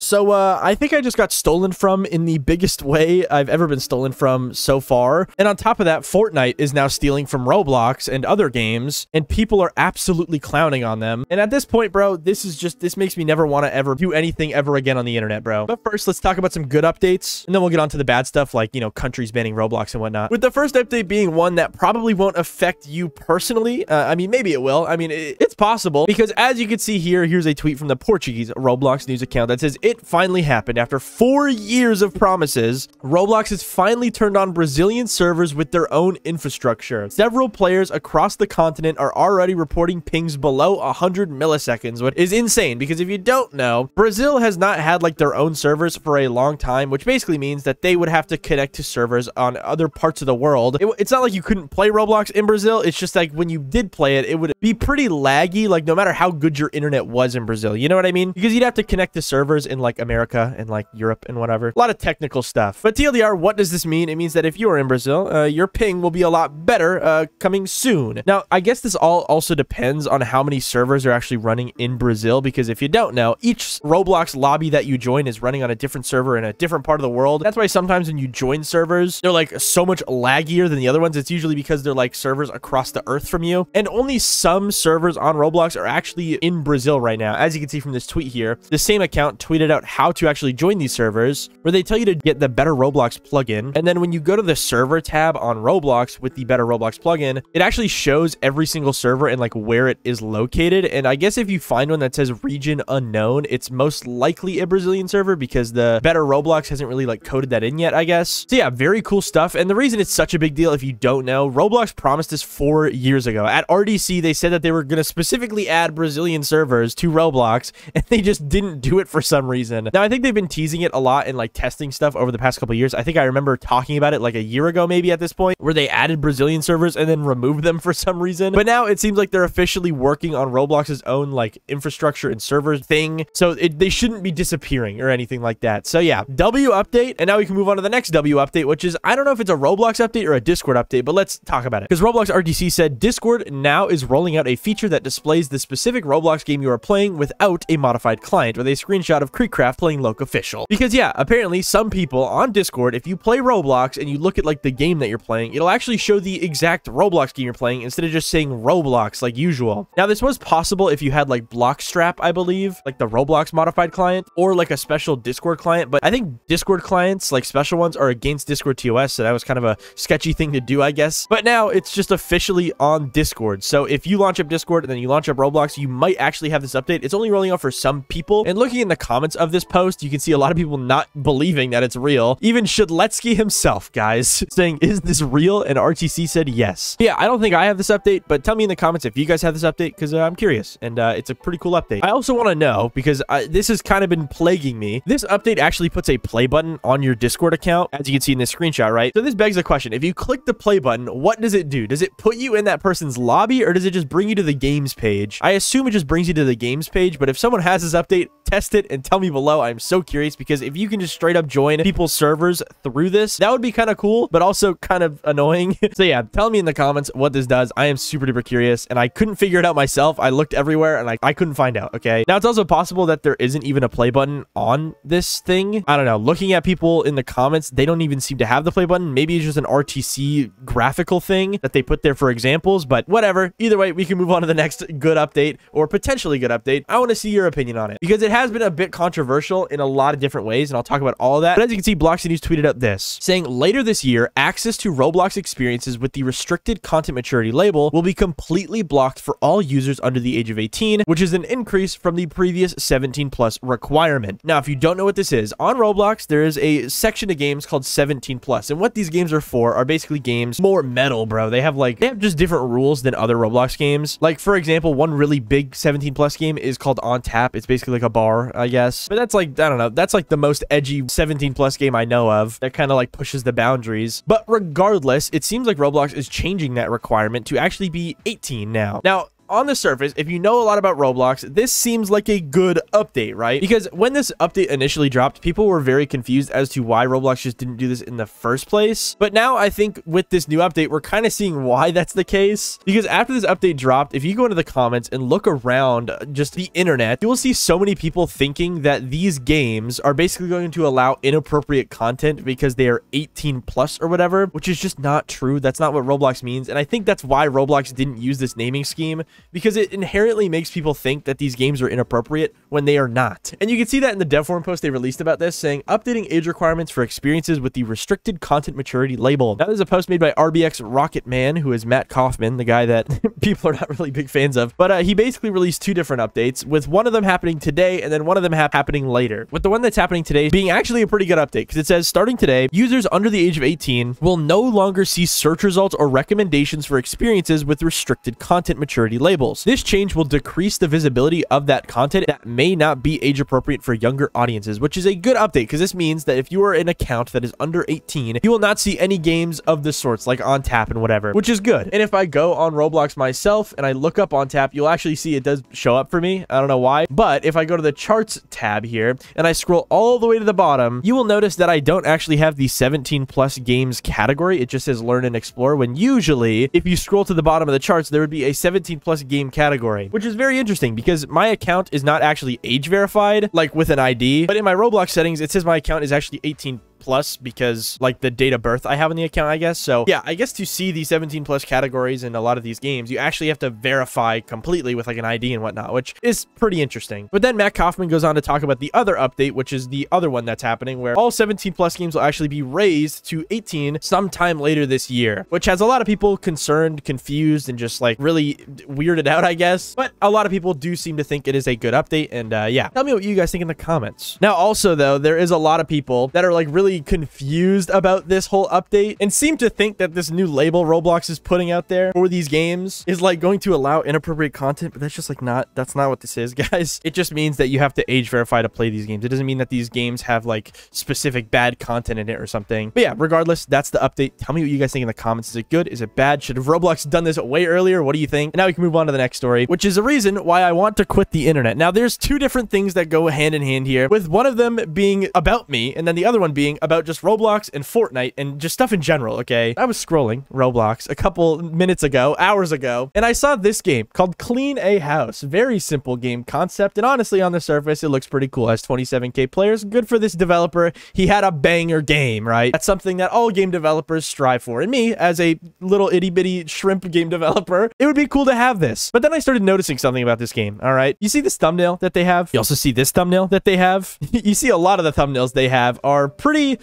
So, I think I just got stolen from in the biggest way I've ever been stolen from so far. And on top of that, Fortnite is now stealing from Roblox and other games, and people are absolutely clowning on them. And at this point, bro, this makes me never want to ever do anything ever again on the internet, bro. But first, let's talk about some good updates, and then we'll get on to the bad stuff, like, you know, countries banning Roblox and whatnot. With the first update being one that probably won't affect you personally. I mean, maybe it will. I mean, it's possible, because as you can see here, here's a tweet from the Portuguese Roblox news account that says, it finally happened. After 4 years of promises, Roblox has finally turned on Brazilian servers with their own infrastructure. Several players across the continent are already reporting pings below 100 milliseconds, which is insane, because if you don't know, Brazil has not had like their own servers for a long time, which basically means that they would have to connect to servers on other parts of the world. It's not like you couldn't play Roblox in Brazil. It's just like when you did play it, it would be pretty laggy, like no matter how good your internet was in Brazil. You know what I mean? Because you'd have to connect to servers in like America and like Europe and whatever. A lot of technical stuff. But TLDR, what does this mean? It means that if you are in Brazil, your ping will be a lot better coming soon. Now, I guess this all also depends on how many servers are actually running in Brazil, because if you don't know, each Roblox lobby that you join is running on a different server in a different part of the world. That's why sometimes when you join servers, they're like so much laggier than the other ones. It's usually because they're like servers across the earth from you. And only some servers on Roblox are actually in Brazil right now. As you can see from this tweet here, the same account tweeted out how to actually join these servers, where they tell you to get the Better Roblox plugin. And then when you go to the server tab on Roblox with the Better Roblox plugin, it actually shows every single server and like where it is located. And I guess if you find one that says region unknown, it's most likely a Brazilian server, because the Better Roblox hasn't really like coded that in yet, I guess. So yeah, very cool stuff. And the reason it's such a big deal, if you don't know, Roblox promised this 4 years ago. At RDC, they said that they were going to specifically add Brazilian servers to Roblox, and they just didn't do it for some reason. Now, I think they've been teasing it a lot and like testing stuff over the past couple of years. I think I remember talking about it like a year ago, maybe at this point, where they added Brazilian servers and then removed them for some reason. But now it seems like they're officially working on Roblox's own like infrastructure and server thing. So they shouldn't be disappearing or anything like that. So yeah, W update. And now we can move on to the next W update, which is, I don't know if it's a Roblox update or a Discord update, but let's talk about it. Because Roblox RDC said Discord now is rolling out a feature that displays the specific Roblox game you are playing without a modified client, with a screenshot of Creekcraft playing Loc Official. Because yeah, apparently some people on Discord, if you play Roblox and you look at like the game that you're playing, it'll actually show the exact Roblox game you're playing instead of just saying Roblox like usual. Now, this was possible if you had like Blockstrap, I believe, like the Roblox modified client, or like a special Discord client. But I think Discord clients, like special ones, are against Discord TOS, so that was kind of a sketchy thing to do, I guess. But now it's just officially on Discord. So if you launch up Discord and then you launch up Roblox, you might actually have this update. It's only rolling out for some people. And looking in the comments of this post, you can see a lot of people not believing that it's real. Even Shadletsky himself, guys, saying, is this real? And RTC said yes. Yeah, I don't think I have this update, but tell me in the comments if you guys have this update, because I'm curious. And it's a pretty cool update. I also want to know, because this has kind of been plaguing me. This update actually puts a play button on your Discord account, as you can see in this screenshot, right? So this begs the question, if you click the play button, what does it do? Does it put you in that person's lobby, or does it just bring you to the games page? I assume it just brings you to the games page, but if someone has this update, test it and tell me below. I'm so curious, because if you can just straight up join people's servers through this, that would be kind of cool, but also kind of annoying. So yeah, tell me in the comments what this does. I am super duper curious, and I couldn't figure it out myself. I looked everywhere and I couldn't find out. Okay, now it's also possible that there isn't even a play button on this thing. I don't know. Looking at people in the comments, they don't even seem to have the play button. Maybe it's just an RTC graphical thing that they put there for examples, but whatever. Either way, we can move on to the next good update, or potentially good update. I want to see your opinion on it, because it has been a bit controversial in a lot of different ways, and I'll talk about all of that. But as you can see, Bloxy News tweeted out this, saying later this year, access to Roblox experiences with the restricted content maturity label will be completely blocked for all users under the age of 18, which is an increase from the previous 17+ requirement. Now, if you don't know what this is, on Roblox, there is a section of games called 17+, and what these games are for are basically games more metal, bro. They have just different rules than other Roblox games. Like, for example, one really big 17+ game is called On Tap. It's basically like a bar, I guess. But that's like, I don't know, that's like the most edgy 17+ game I know of that kind of like pushes the boundaries. But regardless, it seems like Roblox is changing that requirement to actually be 18 now. Now, on the surface, if you know a lot about Roblox, this seems like a good update, right? Because when this update initially dropped, people were very confused as to why Roblox just didn't do this in the first place. But now I think with this new update, we're kind of seeing why that's the case. Because after this update dropped, if you go into the comments and look around just the internet, you will see so many people thinking that these games are basically going to allow inappropriate content because they are 18 plus or whatever, which is just not true. That's not what Roblox means. And I think that's why Roblox didn't use this naming scheme, because it inherently makes people think that these games are inappropriate when they are not. And you can see that in the dev forum post they released about this, saying updating age requirements for experiences with the restricted content maturity label. Now, there's a post made by RBX Rocket Man, who is Matt Kaufman, the guy that people are not really big fans of. But he basically released two different updates, with one of them happening today and then one of them happening later. With the one that's happening today being actually a pretty good update, because it says, starting today, users under the age of 18 will no longer see search results or recommendations for experiences with restricted content maturity labels. This change will decrease the visibility of that content that may not be age appropriate for younger audiences, which is a good update, because this means that if you are an account that is under 18, you will not see any games of the sorts, like on tap and whatever, which is good. And if I go on Roblox myself and I look up on tap, you'll actually see it does show up for me. I don't know why, but if I go to the charts tab here and I scroll all the way to the bottom, you will notice that I don't actually have the 17 plus games category. It just says learn and explore, when usually if you scroll to the bottom of the charts, there would be a 17 plus game category, which is very interesting because my account is not actually age verified, like with an ID, but in my Roblox settings, it says my account is actually 18 plus because like the date of birth I have on the account, I guess. So yeah, I guess to see the 17 plus categories in a lot of these games, you actually have to verify completely with like an ID and whatnot, which is pretty interesting. But then Matt Kaufman goes on to talk about the other update, which is the other one that's happening, where all 17 plus games will actually be raised to 18 sometime later this year, which has a lot of people concerned, confused, and just like really weirded out, I guess. But a lot of people do seem to think it is a good update. And yeah, tell me what you guys think in the comments. Now, also though, there is a lot of people that are like really confused about this whole update and seem to think that this new label Roblox is putting out there for these games is like going to allow inappropriate content, but that's just like that's not what this is, guys. It just means that you have to age verify to play these games. It doesn't mean that these games have like specific bad content in it or something. But yeah, regardless, that's the update. Tell me what you guys think in the comments. Is it good? Is it bad? Should have Roblox done this way earlier? What do you think? And now we can move on to the next story, which is a reason why I want to quit the internet. Now, there's two different things that go hand in hand here, with one of them being about me and then the other one being about just Roblox and Fortnite and just stuff in general, okay? I was scrolling Roblox a couple minutes ago, hours ago, and I saw this game called Clean a House. Very simple game concept, and honestly, on the surface, it looks pretty cool. It has 27K players. Good for this developer. He had a banger game, right? That's something that all game developers strive for. And me, as a little itty-bitty shrimp game developer, it would be cool to have this. But then I started noticing something about this game, all right? You see this thumbnail that they have? You also see this thumbnail that they have? You see a lot of the thumbnails they have are pretty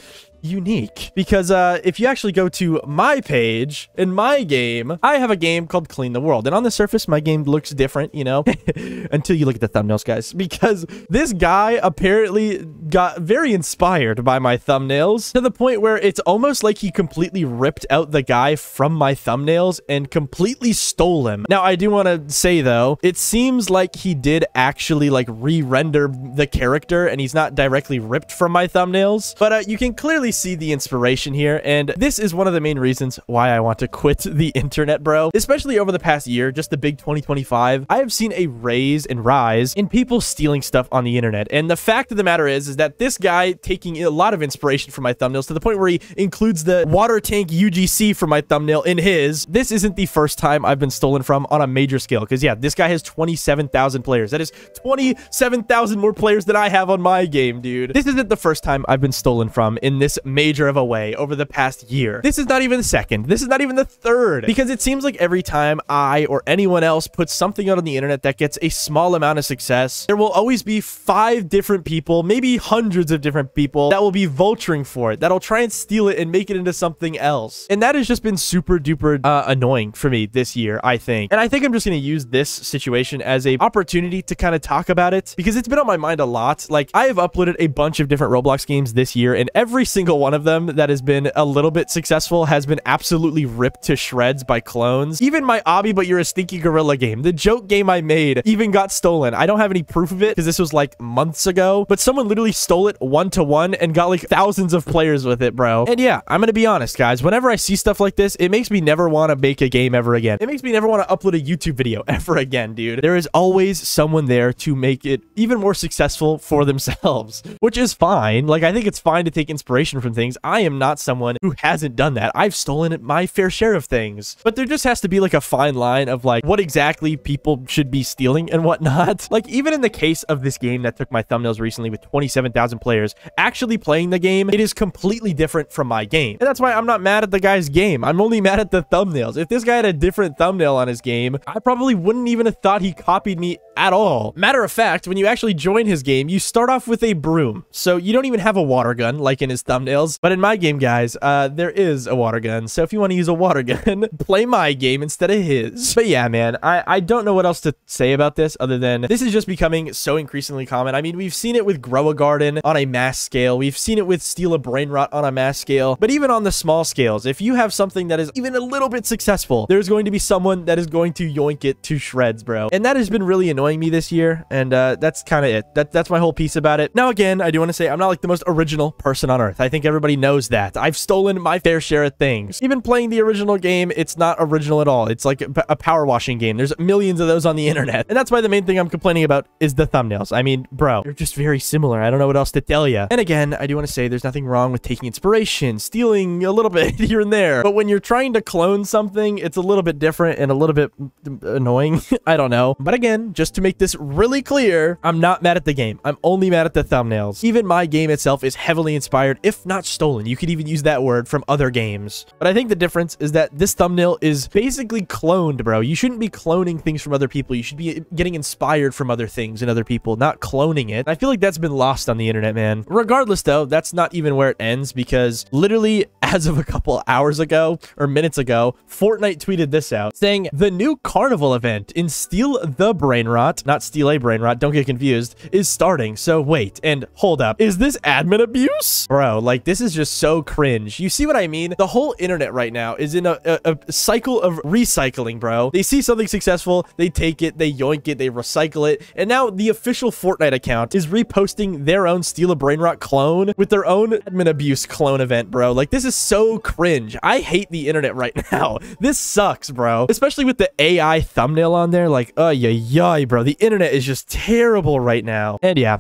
unique, because if you actually go to my page in my game, I have a game called Clean the World, and on the surface my game looks different, you know, until you look at the thumbnails, guys, because this guy apparently got very inspired by my thumbnails to the point where it's almost like he completely ripped out the guy from my thumbnails and completely stole him. Now, I do want to say though, it seems like he did actually like re-render the character and he's not directly ripped from my thumbnails, but you can clearly see the inspiration here, and this is one of the main reasons why I want to quit the internet, bro. Especially over the past year, just the big 2025, I have seen a rise in people stealing stuff on the internet. And the fact of the matter is that this guy taking a lot of inspiration from my thumbnails to the point where he includes the water tank UGC from my thumbnail in his. This isn't the first time I've been stolen from on a major scale, because yeah, this guy has 27,000 players. That is 27,000 more players than I have on my game, dude. This isn't the first time I've been stolen from in this major of a way over the past year. This is not even the second. This is not even the third, because it seems like every time I or anyone else puts something out on the internet that gets a small amount of success, there will always be 5 different people, maybe hundreds of different people, that will be vulturing for it, that'll try and steal it and make it into something else. And that has just been super duper annoying for me this year, I think. And I think I'm just going to use this situation as a opportunity to kind of talk about it, because it's been on my mind a lot. Like, I have uploaded a bunch of different Roblox games this year, and every single single one of them that has been a little bit successful has been absolutely ripped to shreds by clones. Even my Obby But You're a Stinky Gorilla game, the joke game I made, even got stolen. I don't have any proof of it because this was like months ago, but someone literally stole it 1-to-1 and got like thousands of players with it, bro. And yeah, I'm gonna be honest, guys. Whenever I see stuff like this, it makes me never want to make a game ever again. It makes me never want to upload a YouTube video ever again, dude. There is always someone there to make it even more successful for themselves, which is fine. Like, I think it's fine to take inspiration from things. I am not someone who hasn't done that. I've stolen my fair share of things, but there just has to be like a fine line of like what exactly people should be stealing and whatnot. Like, even in the case of this game that took my thumbnails recently with 27,000 players, actually playing the game, it is completely different from my game. And that's why I'm not mad at the guy's game. I'm only mad at the thumbnails. If this guy had a different thumbnail on his game, I probably wouldn't even have thought he copied me at all. Matter of fact, when you actually join his game, you start off with a broom. So you don't even have a water gun like in his thumbnails. But in my game, guys, there is a water gun. So if you want to use a water gun, play my game instead of his. But yeah, man, I don't know what else to say about this other than this is just becoming so increasingly common. I mean, we've seen it with Grow a Garden on a mass scale. We've seen it with Steal a Brain Rot on a mass scale. But even on the small scales, if you have something that is even a little bit successful, there's going to be someone that is going to yoink it to shreds, bro. And that has been really annoying me this year. And that's kind of it. That's my whole piece about it. Now, again, I do want to say I'm not like the most original person on earth. I think everybody knows that. I've stolen my fair share of things. Even playing the original game, it's not original at all. It's like a power washing game. There's millions of those on the internet. And that's why the main thing I'm complaining about is the thumbnails. I mean, bro, they're just very similar. I don't know what else to tell you. And again, I do want to say there's nothing wrong with taking inspiration, stealing a little bit here and there. But when you're trying to clone something, it's a little bit different and a little bit annoying. I don't know. But again, just to make this really clear, I'm not mad at the game. I'm only mad at the thumbnails. Even my game itself is heavily inspired, if not stolen. You could even use that word from other games. But I think the difference is that this thumbnail is basically cloned, bro. You shouldn't be cloning things from other people. You should be getting inspired from other things and other people, not cloning it. I feel like that's been lost on the internet, man. Regardless, though, that's not even where it ends because literally as of a couple hours ago or minutes ago, Fortnite tweeted this out saying the new carnival event in Steal the Brain Rot, not Steal a Brain Rot, don't get confused, is starting. So wait, and hold up. Is this admin abuse? Bro, like this is just so cringe. You see what I mean? The whole internet right now is in a cycle of recycling, bro. They see something successful, they take it, they yoink it, they recycle it, and now the official Fortnite account is reposting their own Steal a Brain Rot clone with their own admin abuse clone event, bro. Like this is so cringe. I hate the internet right now. This sucks, bro. Especially with the AI thumbnail on there. Like, oh yeah, bro. The internet is just terrible right now. And yeah,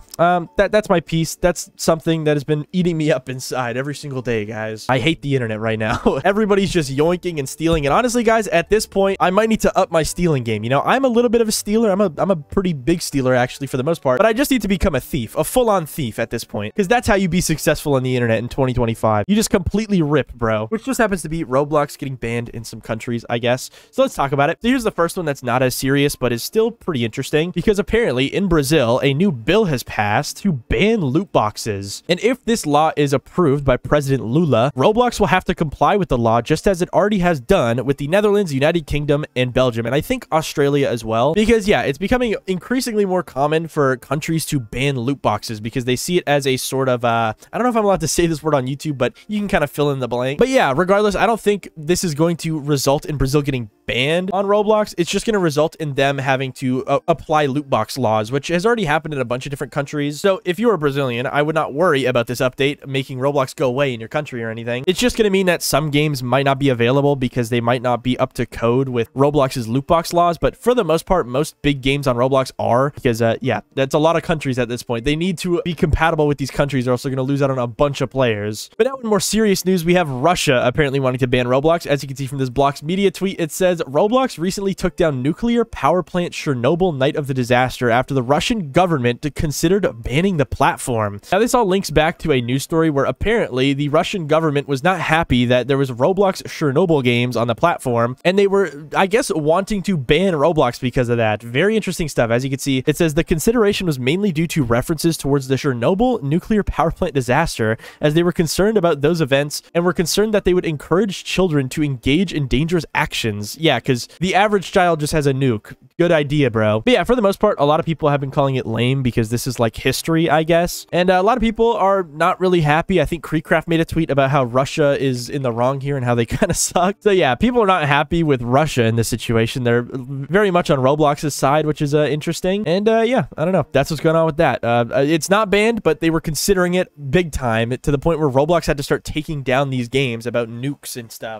that's my piece. That's something that has been eating me up inside every single day, guys. I hate the internet right now. Everybody's just yoinking and stealing. And honestly, guys, at this point, I might need to up my stealing game. You know, I'm a little bit of a stealer. I'm a pretty big stealer, actually, for the most part. But I just need to become a thief, a full-on thief at this point. Because that's how you be successful on the internet in 2025. You just completely rip, bro. Which just happens to be Roblox getting banned in some countries, I guess. So let's talk about it. So here's the first one that's not as serious, but is still pretty interesting. Because apparently, in Brazil, a new bill has passed to ban loot boxes. And if this law is approved by President Lula, Roblox will have to comply with the law just as it already has done with the Netherlands, United Kingdom, and Belgium. And I think Australia as well. Because yeah, it's becoming increasingly more common for countries to ban loot boxes because they see it as a sort of, I don't know if I'm allowed to say this word on YouTube, but you can kind of fill in the blank. But yeah, regardless, I don't think this is going to result in Brazil getting banned on Roblox. It's just going to result in them having to apply loot box laws, which has already happened in a bunch of different countries. So if you're a Brazilian, I would not worry about this update making Roblox go away in your country or anything. It's just going to mean that some games might not be available because they might not be up to code with Roblox's loot box laws. But for the most part, most big games on Roblox are because, yeah, that's a lot of countries at this point. They need to be compatible with these countries or else they're going to lose out on a bunch of players. But now in more serious news, we have Russia apparently wanting to ban Roblox. As you can see from this Blocks Media tweet, it says Roblox recently took down nuclear power plant Chernobyl night of the disaster after the Russian government considered banning the platform. Now this all links back to a news story where apparently the Russian government was not happy that there was Roblox Chernobyl games on the platform and they were, I guess, wanting to ban Roblox because of that. Very interesting stuff. As you can see, it says the consideration was mainly due to references towards the Chernobyl nuclear power plant disaster as they were concerned about those events and were concerned that they would encourage children to engage in dangerous actions. Yeah, because the average child just has a nuke. Good idea, bro. But yeah, for the most part, a lot of people have been calling it lame because this is like history, I guess. And a lot of people are not really happy. I think Creekcraft made a tweet about how Russia is in the wrong here and how they kind of suck. So yeah, people are not happy with Russia in this situation. They're very much on Roblox's side, which is interesting. And yeah, I don't know. That's what's going on with that. It's not banned, but they were considering it big time to the point where Roblox had to start taking down these games about nukes and stuff.